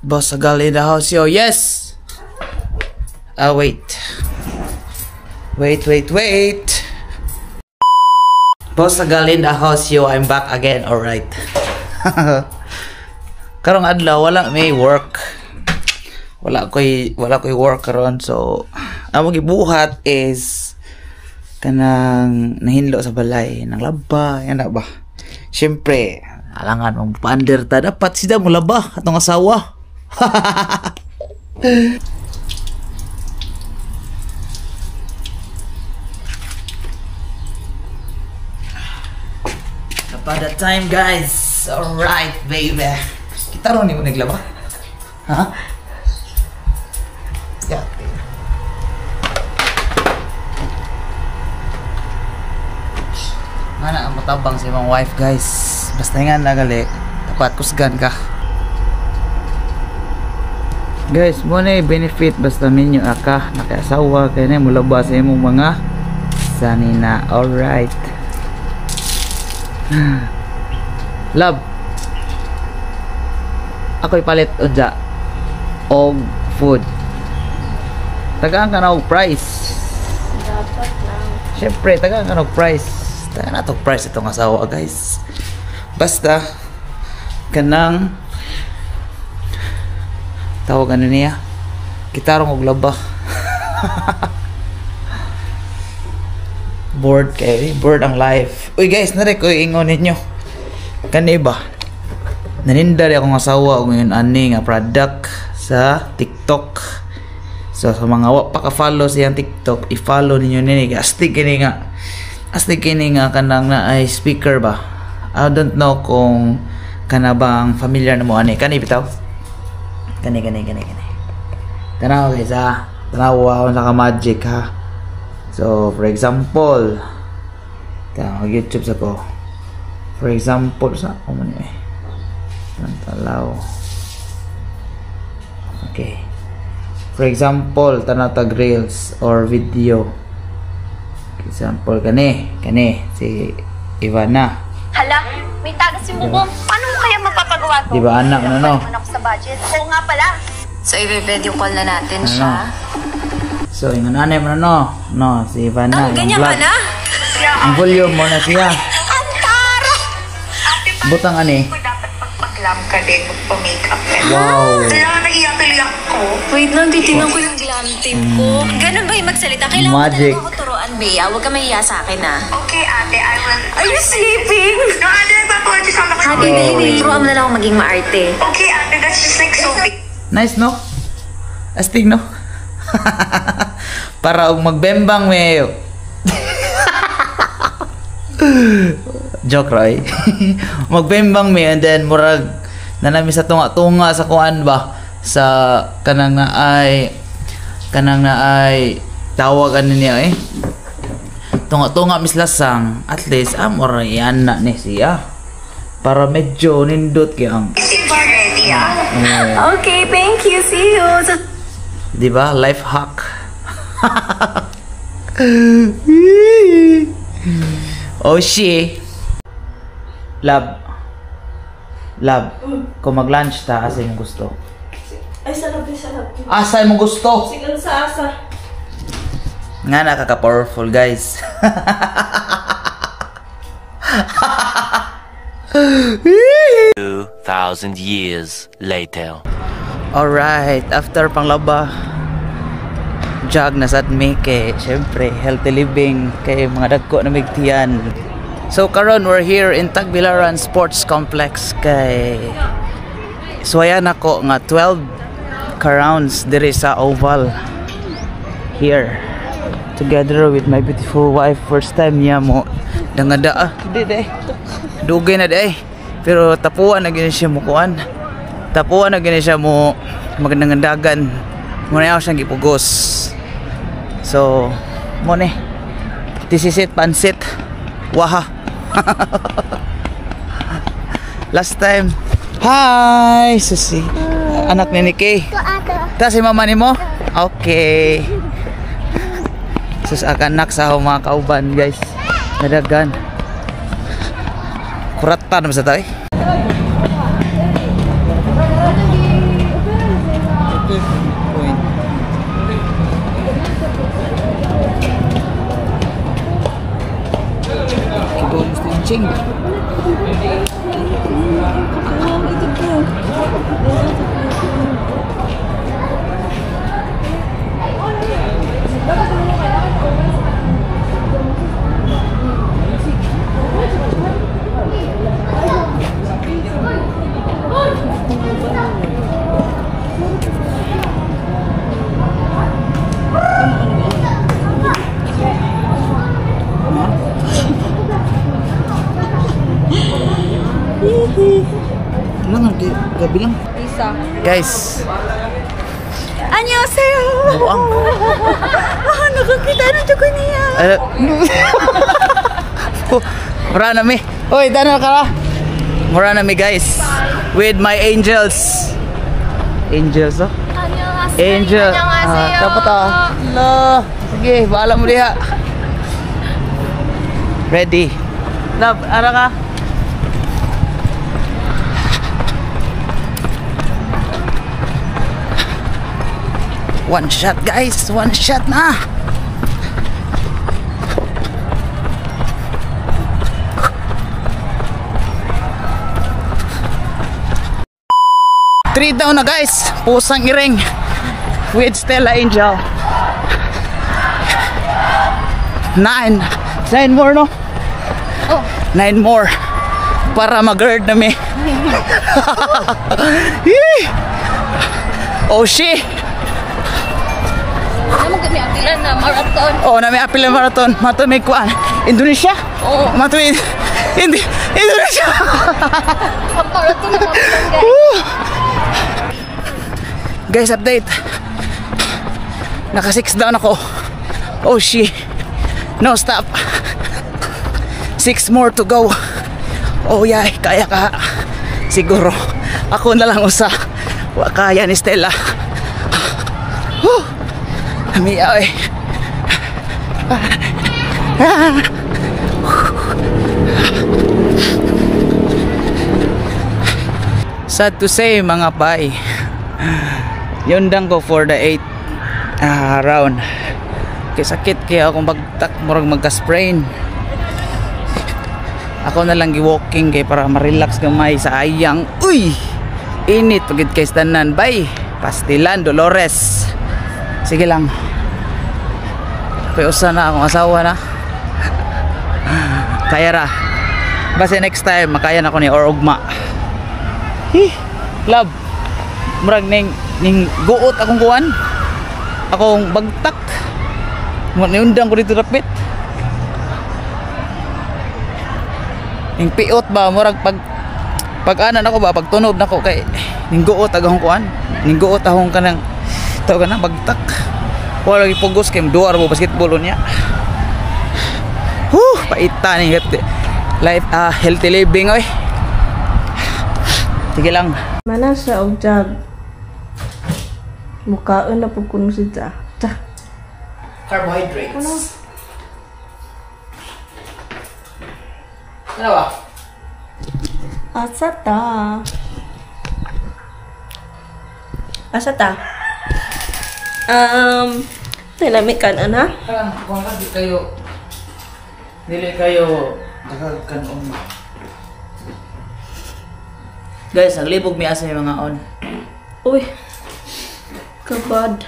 Boss Agal in the house, yo. Yes! Wait. Wait. Boss Agal in the house, yo. I'm back again, alright. Karong adlaw, wala may work. Wala ko'y work karon. So, ang gibuhat is kanang nahinlo sa balay ng laba, yan na ba? Siyempre, alangan mong pander ta, dapat sila mo laba atong asawa. Pada time guys. Alright baby. Kita ron ni mo naglaba. Ha? Yeah. Mana ang matabang sa imong wife guys. Basta nga nagali, dapat kusgan ka. Guys, mo na benefit basta minyo aka nakasawa kay na mulaba sa imong mga sanina. Alright. Love. Ako'y palit unja og food. Tagaan ka na og price. Dapat lang. Siyempre, tagaan ka na og price. Tagaan na og price itong asawa guys. Basta kanang tawagan na niya kitarong og laba. Bored ang life. Uy guys, nare ko ingon ninyo kani ba naninda rin akong asawa og ngayon ani nga product sa TikTok. So sa mga wa pa ka-follow siyang TikTok, i-follow ninyo nini. Astig kini nga kanang na ay speaker ba. I don't know kung kanabang familiar na mo ani kani bitaw. Kani. Tanaw guys ha. Tanaw sa ka-magic ha. So for example, mag-YouTube sa ko. For example sa man eh. Tantalaw. Okay. For example, tanatag reels or video. Example kani si Ivana. Hala, may tagas yung bubong. Paano mo kaya mapapagawa to? Di ba anak na no? Ako sa budget. Oo nga pala. So i-video call na natin siya. So ingon anay mo na no si Ivana. Ganyan ka na? Ang volume mo na siya. Ang tara! Butang ani. Dapat pagpaglam ka din, magpa-makeup ka. Wow. Kaya naiyak ko. Wait lang, titignan ko yung glam tape ko. Ganun ba yung magsalita? Kailangan Magic. mo talaga ako turuan, Bea. Huwag ka mahiya sa akin, ha? Okay, ate, I will... Are you sleeping? No, ate, nagpapawatis ako. Happy baby. Turuan mo na lang ako maging maarte. Okay, ate, that's just like so big. Nice no? Astig no? Para og magbembang mayo. Joke Roy. Magbembang mi and then murag nanami sa tunga-tunga sa kuan ba sa kanang na ay tawagan niya eh. Tunga-tunga mislasang at least mura yan na ni siya. Para medyo nindot kayang. Ready, ah. Okay, thank you. See you. Di ba? Life hack. Oh she. Love. Kung mag-lunch ta, asa yung gusto? Ay, sarap. Asa yung gusto? Sigal sa asa. Nga nakaka-powerful guys. 2,000 years later. Alright, after panglaba jog na sad me kay syempre healthy living kay mga dagko na migtiyan. So karon we're here in Tagbilaran Sports Complex kay suwayan ako nga 12 ka-rounds diri sa Oval here together with my beautiful wife. First time niya mo dangada di dugay na di pero tapuan na gini siya mo kuan. Tapuan na gini siya mo magandang dagan. Muna ako siyang gipugos. So, mo ni. Tisisit pansit. Waha. Last time. Hi, Susi. Anak ni Nikki. Ta si mama nimo? Okay. Sus akan nak sa mga kauban, guys. Nadagan. Kuratan sa tayo. gising. Lang, gabi lang. Isa. Guys, Annyeonghaseyo! buang. Nakakita na ko niya. Mura na mi. Oy, dano ka na? Mura na mi guys. With my angels. Angels, oh? Angel. Dapat No. Sige, bahala mo diha. Ready. Love, ara ka? One shot guys, one shot na. Three down na guys, pusang iring with Stella Angel. 9 more no? Oh. 9 more para mag-guard na mi. Oh shit. Ano kami apilan na marathon? Oh, na may apil na marathon. Mato may kuan. Indonesia? Oo. Mato Indonesia. Marathon na apilan guys. Guys, update. Naka 6 down ako. Oh shit. No stop. 6 more to go. Oh yay, kaya ka. Siguro. Ako na lang usa. Wa kaya ni Stella. Miyaw eh. Sad to say mga bay, yundang ko for the 8th round. Kaya sakit kaya akong bagtak murag magka-sprain. Ako na lang gi-walking kay para ma-relax gamay sa ayang. Uy! Init pagit kay tanan bay. Pastilan Dolores. Sige lang. Payusa na akong asawa na. Kaya ra. Basta next time makaya na ko ni or ugma. Love. Murag ning guot akong kuan. Akong bagtak. Niundang ko dito rapit. Ning piot ba murag pag anan ako ba pagtunob nako kay ning guot akong kuan. Ning guot akong kanang tao ka na bagtak. Wala lagi pugos kay duar mo basketball niya. Paita ni life healthy living oy. Sige lang. Mana siya og jag? Mukaan na pug kuno si Ja. Carbohydrates. Ano ba? Asa ta? Asa ta? Nilamikan ana? Kung dili kayo nakagkanon. Guys, naglibog mi asa yung mga on. Uy. Kabad.